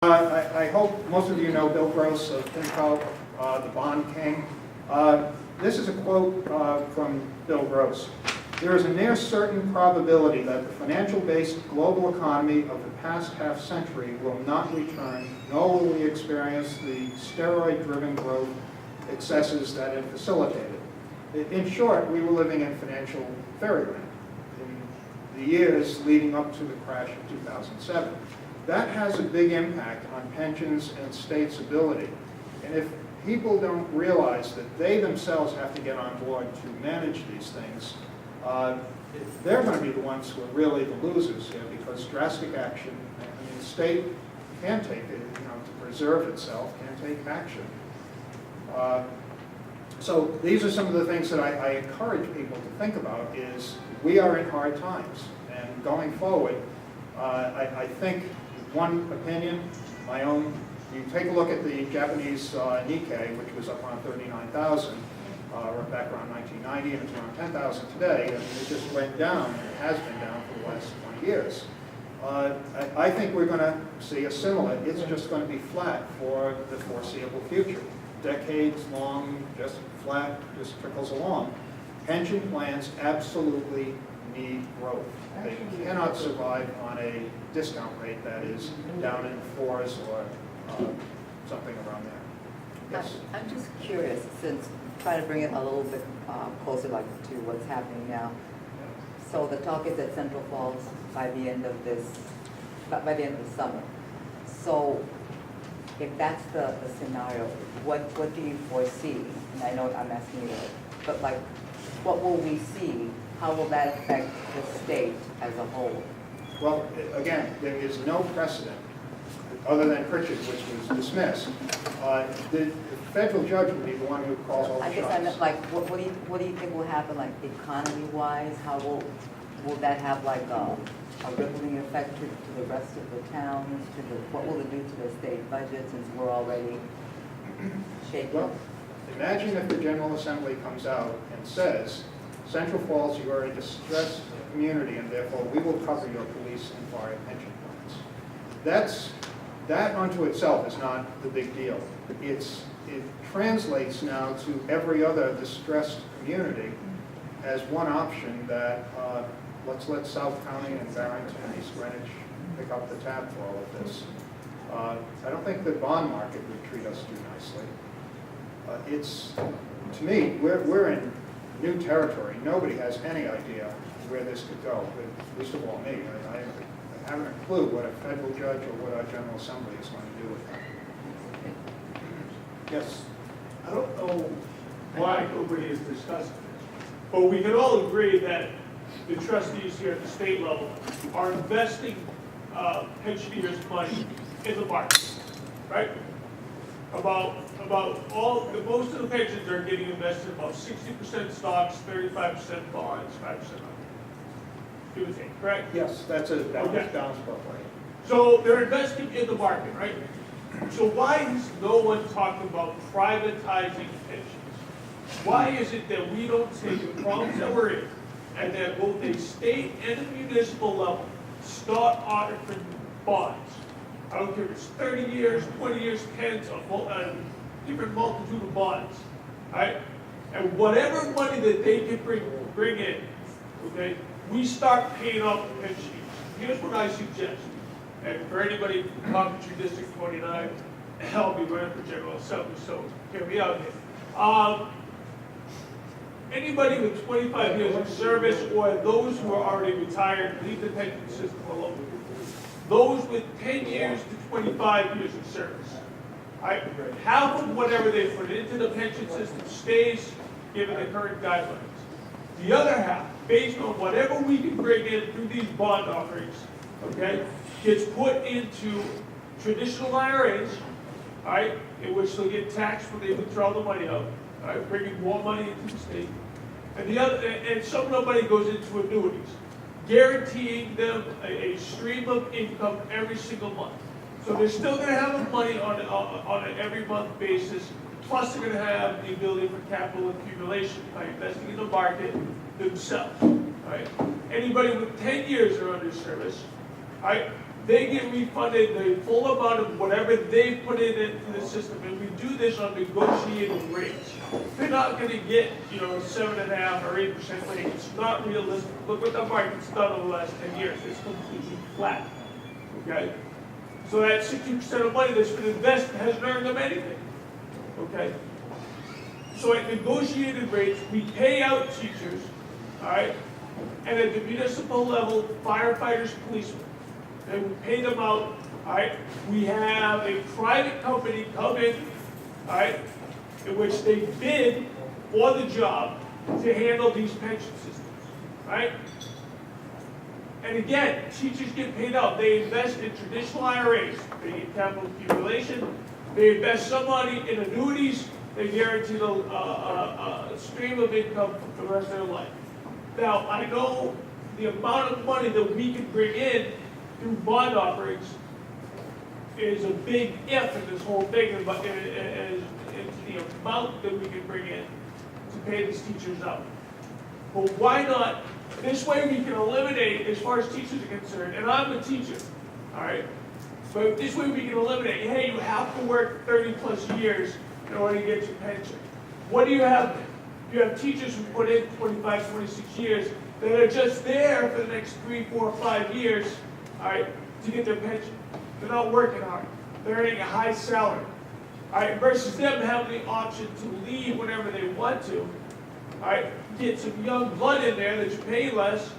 I hope most of you know Bill Gross of FinCo, the Bond King. This is a quote from Bill Gross. There is a near certain probability that the financial-based global economy of the past half-century will not return, nor will we experience the steroid-driven growth excesses that it facilitated. In short, we were living in financial fairyland in the years leading up to the crash of 2007. That has a big impact on pensions and states' ability. And if people don't realize that they themselves have to get on board to manage these things, they're going to be the ones who are really the losers here, because drastic action, I mean, the state can take it, to preserve itself, can take action. So these are some of the things that I encourage people to think about. Is we are in hard times, and going forward, I think one opinion, my own, you take a look at the Japanese Nikkei, which was up around 39,000 back around 1990, and it's around 10,000 today, and it just went down, and it has been down for the last 20 years. I think we're going to see a similar, it's just going to be flat for the foreseeable future. Decades long, just flat, just trickles along. Pension plans absolutely need growth. They cannot survive on a discount rate that is down in the 4s or something around there. Yes? I'm just curious, since trying to bring it a little bit closer to what's happening now. So the talk is at Central Falls by the end of the summer. So if that's the scenario, what do you foresee? And I know I'm asking you, but what will we see? How will that affect the state as a whole? Well, again, there is no precedent other than Pritchard, which was dismissed. The federal judge will be the one who calls all the shots. I guess I meant, what do you think will happen, economy-wise? How will that have a rippling effect to the rest of the towns? What will it do to the state budget, since we're already shaking? Well, imagine if the General Assembly comes out and says, Central Falls, you are a distressed community, and therefore we will cover your police and fire pension plans. That unto itself is not the big deal. It translates now to every other distressed community as one option that let's let South County and Barrington and East Greenwich pick up the tab for all of this. I don't think the bond market would treat us too nicely. To me, we're in new territory. Nobody has any idea where this could go, but least of all me. I haven't a clue what a federal judge or what our General Assembly is going to do with that. Yes? I don't know why nobody is discussing this, but we can all agree that the trustees here at the state level are investing pensioners' money in the market, right? Most of the pensions are getting invested about 60% stocks, 35% bonds, 5% others. Give or take, correct? Yes, that's a balanced both way. So they're investing in the market, right? So why is no one talking about privatizing pensions? Why is it that we don't take the problems that we're in, and that both a state and a municipal level start auditing bonds? I don't care if it's 30 years, 20 years, 10, a different multitude of bonds, right? And whatever money that they can bring in, okay, we start paying off the pension. Here's what I suggest, and for anybody from Coventry District 29, I'll be running for General Assembly, so hear me out here. Anybody with 25 years of service, or those who are already retired, leave the pension system alone. Those with 10 years to 25 years of service, right? Half of whatever they put into the pension system stays given the current guidelines. The other half, based on whatever we can bring in through these bond offerings, okay, gets put into traditional IRAs, right, in which they'll get taxed when they withdraw the money out, right, bringing more money into the state. And some of the money goes into annuities, guaranteeing them a stream of income every single month. So they're still going to have money on an every month basis, plus they're going to have the ability for capital accumulation by investing in the market themselves. Right? Anybody with 10 years are under service, right? they get refunded the full amount of whatever they put in into the system, and we do this on negotiated rates. They're not gonna get, 7.5% or 8% rate. It's not realistic. Look what the market's done over the last 10 years. It's completely flat, okay? So that 60% of money that's been invested hasn't earned them anything, okay? So at negotiated rates, we pay out teachers, all right? And at the municipal level, firefighters, policemen, and we pay them out, all right? We have a private company come in, all right, in which they bid for the job to handle these pension systems, right? And again, teachers get paid out. They invest in traditional IRAs. They get capital accumulation. They invest some money in annuities. They guarantee a stream of income for the rest of their life. Now, I know the amount of money that we can bring in through bond offerings is a big if in this whole thing, but it's the amount that we can bring in to pay these teachers out. But why not? This way we can eliminate, as far as teachers are concerned, and I'm a teacher, all right? But this way we can eliminate, hey, you have to work 30 plus years in order to get your pension. What do you have then? You have teachers who put in 25, 26 years that are just there for the next 3, 4, 5 years, all right, to get their pension. They're not working hard. They're earning a high salary, all right, versus them having the option to leave whenever they want to, all right, get some young blood in there that you pay less,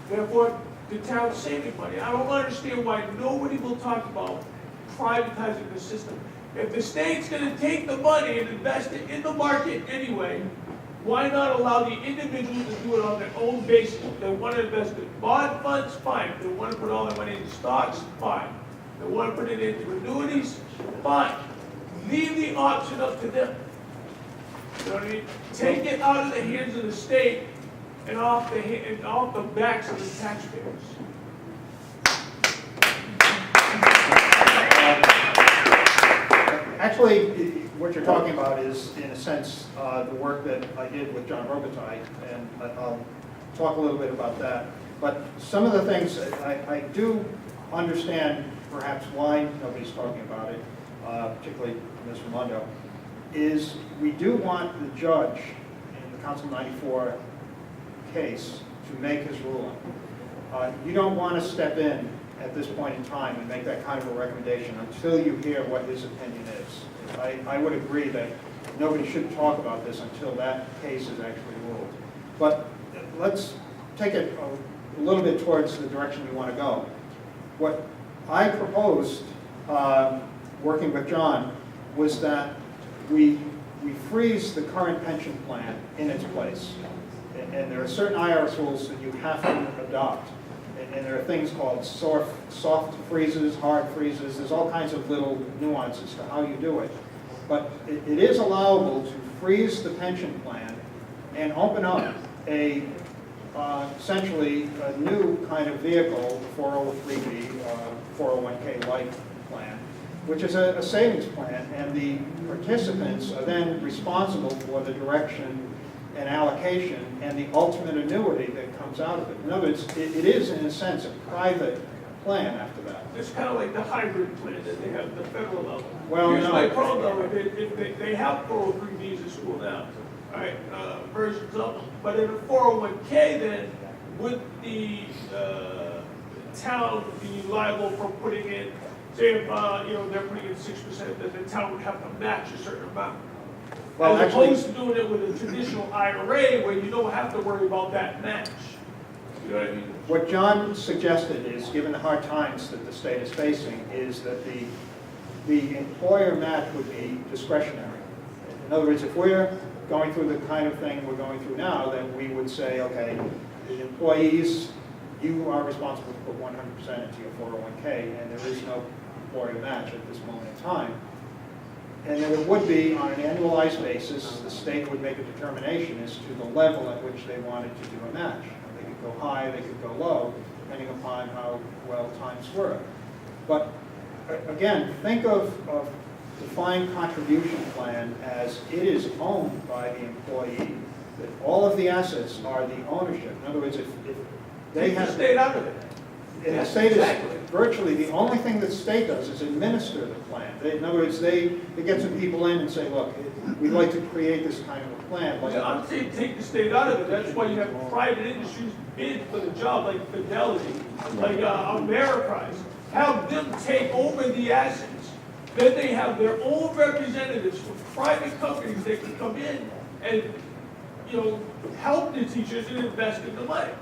therefore the town's saving money. I don't understand why nobody will talk about privatizing the system. If the state's going to take the money and invest it in the market anyway, why not allow the individuals to do it on their own basis? If they want to invest in bond funds, fine. If they want to put all their money in stocks, fine. If they want to put it into annuities, fine. Leave the option up to them. You know what I mean? Take it out of the hands of the state and off the backs of the taxpayers. Actually, what you're talking about is, in a sense, the work that I did with John Robitaille, and I'll talk a little bit about that. But some of the things, I do understand perhaps why nobody's talking about it, particularly Ms. Raimondo, is we do want the judge in the Council 94 case to make his ruling. You don't want to step in at this point in time and make that kind of a recommendation until you hear what his opinion is. I would agree that nobody should talk about this until that case is actually ruled. But let's take it a little bit towards the direction you want to go. What I proposed, working with John, was that we freeze the current pension plan in its place. And there are certain IRS rules that you have to adopt. And there are things called soft freezes, hard freezes. There's all kinds of little nuances to how you do it. But it is allowable to freeze the pension plan and open up essentially a new kind of vehicle, 403B, 401k-like plan, which is a savings plan. And the participants are then responsible for the direction and allocation and the ultimate annuity that comes out of it. In other words, it is, in a sense, a private plan after that. It's kind of like the hybrid plan that they have at the federal level. Well, here's no. my problem, if they have 403Bs in school now, all right, versions of them. But in a 401k, then, would the town be liable for putting in, say if they're putting in 6%, that the town would have to match a certain amount? Well, as actually, opposed to doing it with a traditional IRA where you don't have to worry about that match. You know what I mean? what John suggested is, given the hard times that the state is facing, is that the employer match would be discretionary. In other words, if we're going through the kind of thing we're going through now, then we would say, okay, the employees, you are responsible to put 100% into your 401k, and there is no employer match at this moment in time. And then it would be, on an annualized basis, the state would make a determination as to the level at which they wanted to do a match. They could go high, they could go low, depending upon how well times were. But again, think of defined contribution plan as it is owned by the employee, that all of the assets are the ownership. In other words, if they Take the have... state out of it. And the state is Exactly. virtually, the only thing that the state does is administer the plan. In other words, they get some people in and say, look, we'd like to create this kind of a plan. Like, I'm saying take the state out of it. That's why you have private industries bid for the job, like Fidelity, like Ameriprise. Have them take over the assets. Then they have their own representatives from private companies that can come in and, you know, help the teachers and invest in the money.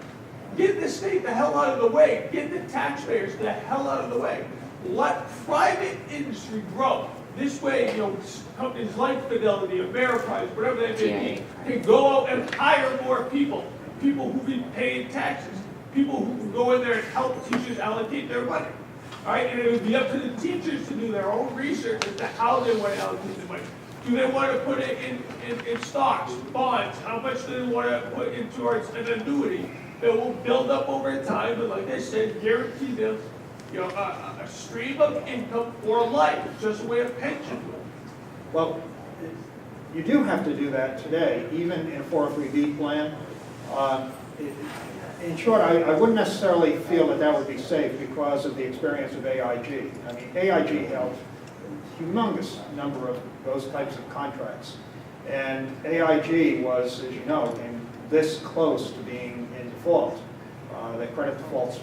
Get the state the hell out of the way. Get the taxpayers the hell out of the way. Let private industry grow. This way, you know, companies like Fidelity, Ameriprise, whatever they may be, can go out and hire more people. People who be paying taxes. People who can go in there and help teachers allocate their money. All right, and it would be up to the teachers to do their own research as to how they want to allocate the money. Do they want to put it in stocks, bonds? How much do they want to put in towards an annuity that will build up over time? And like I said, guarantee them, you know, a stream of income for life, just a way of pension. well, you do have to do that today, even in a 403B plan. In short, I wouldn't necessarily feel that that would be safe because of the experience of AIG. I mean, AIG held a humongous number of those types of contracts. And AIG was, as you know, this close to being in default. The credit defaults